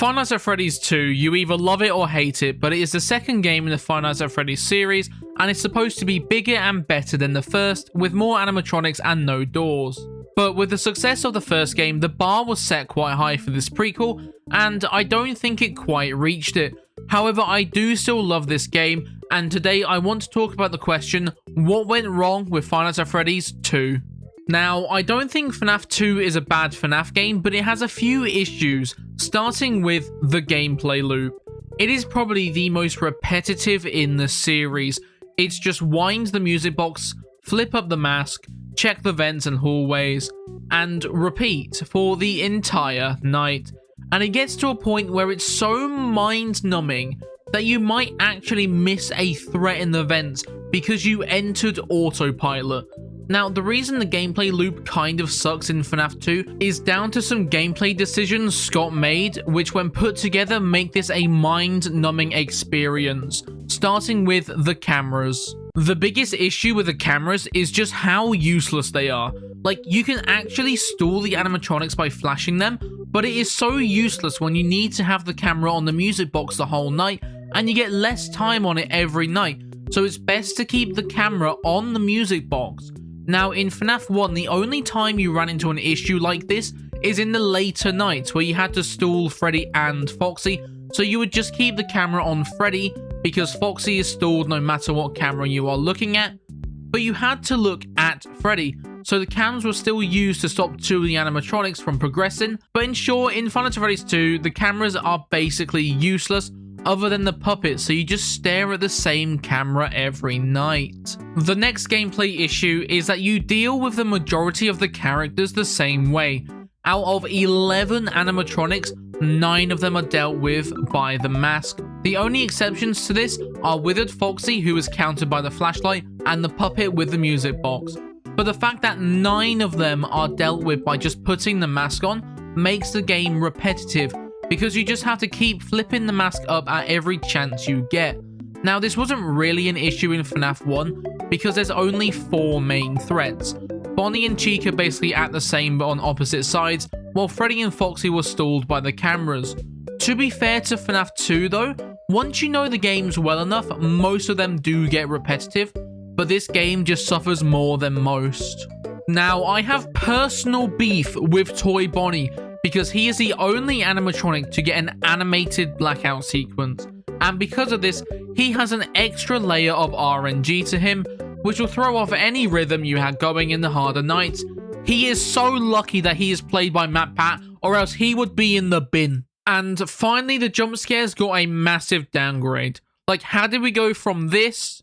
Five Nights at Freddy's 2, you either love it or hate it, but it is the second game in the Five Nights at Freddy's series, and it's supposed to be bigger and better than the first, with more animatronics and no doors. But with the success of the first game, the bar was set quite high for this prequel, and I don't think it quite reached it. However, I do still love this game, and today I want to talk about the question, what went wrong with Five Nights at Freddy's 2? Now, I don't think FNAF 2 is a bad FNAF game, but it has a few issues, starting with the gameplay loop. It is probably the most repetitive in the series. It's just wind the music box, flip up the mask, check the vents and hallways, and repeat for the entire night. And it gets to a point where it's so mind-numbing that you might actually miss a threat in the vents because you entered autopilot. Now, the reason the gameplay loop kind of sucks in FNAF 2 is down to some gameplay decisions Scott made, which when put together make this a mind-numbing experience, starting with the cameras. The biggest issue with the cameras is just how useless they are. Like, you can actually stall the animatronics by flashing them, but it is so useless when you need to have the camera on the music box the whole night, and you get less time on it every night, so it's best to keep the camera on the music box. Now, in FNAF 1, the only time you ran into an issue like this is in the later nights where you had to stall Freddy and Foxy, so you would just keep the camera on Freddy because Foxy is stalled no matter what camera you are looking at, but you had to look at Freddy, so the cams were still used to stop two of the animatronics from progressing. But in short, in Five Nights at Freddy's 2, the cameras are basically useless other than the puppet, so you just stare at the same camera every night. The next gameplay issue is that you deal with the majority of the characters the same way. Out of 11 animatronics, 9 of them are dealt with by the mask. The only exceptions to this are Withered Foxy, who is countered by the flashlight, and the puppet with the music box. But the fact that 9 of them are dealt with by just putting the mask on makes the game repetitive, because you just have to keep flipping the mask up at every chance you get. Now, this wasn't really an issue in FNAF 1 because there's only 4 main threats. Bonnie and Chica basically act the same but on opposite sides, while Freddy and Foxy were stalled by the cameras. To be fair to FNAF 2 though, once you know the games well enough, most of them do get repetitive, but this game just suffers more than most. Now, I have personal beef with Toy Bonnie, because he is the only animatronic to get an animated blackout sequence, and because of this, he has an extra layer of RNG to him, which will throw off any rhythm you had going in the harder nights. He is so lucky that he is played by Matt Pat, or else he would be in the bin. And finally, the jump scares got a massive downgrade. Like, how did we go from this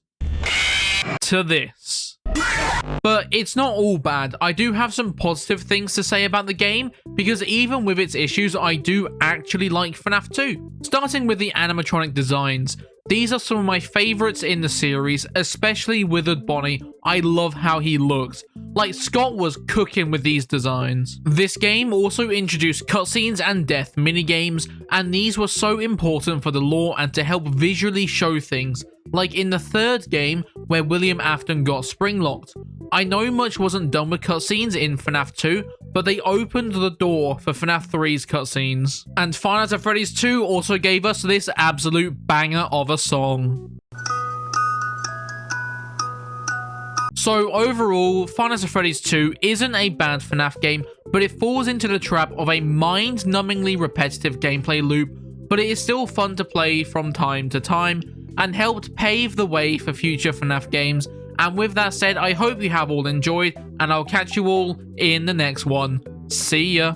to this? But it's not all bad. I do have some positive things to say about the game, because even with its issues, I do actually like FNAF 2. Starting with the animatronic designs. These are some of my favorites in the series, especially Withered Bonnie. I love how he looks. Like, Scott was cooking with these designs. This game also introduced cutscenes and death minigames, and these were so important for the lore and to help visually show things. Like in the third game, where William Afton got spring-locked. I know much wasn't done with cutscenes in FNAF 2, but they opened the door for FNAF 3's cutscenes. And Five Nights at Freddy's 2 also gave us this absolute banger of a song. So overall, Five Nights at Freddy's 2 isn't a bad FNAF game, but it falls into the trap of a mind-numbingly repetitive gameplay loop, but it is still fun to play from time to time, and helped pave the way for future FNAF games. And with that said, I hope you have all enjoyed, and I'll catch you all in the next one. See ya!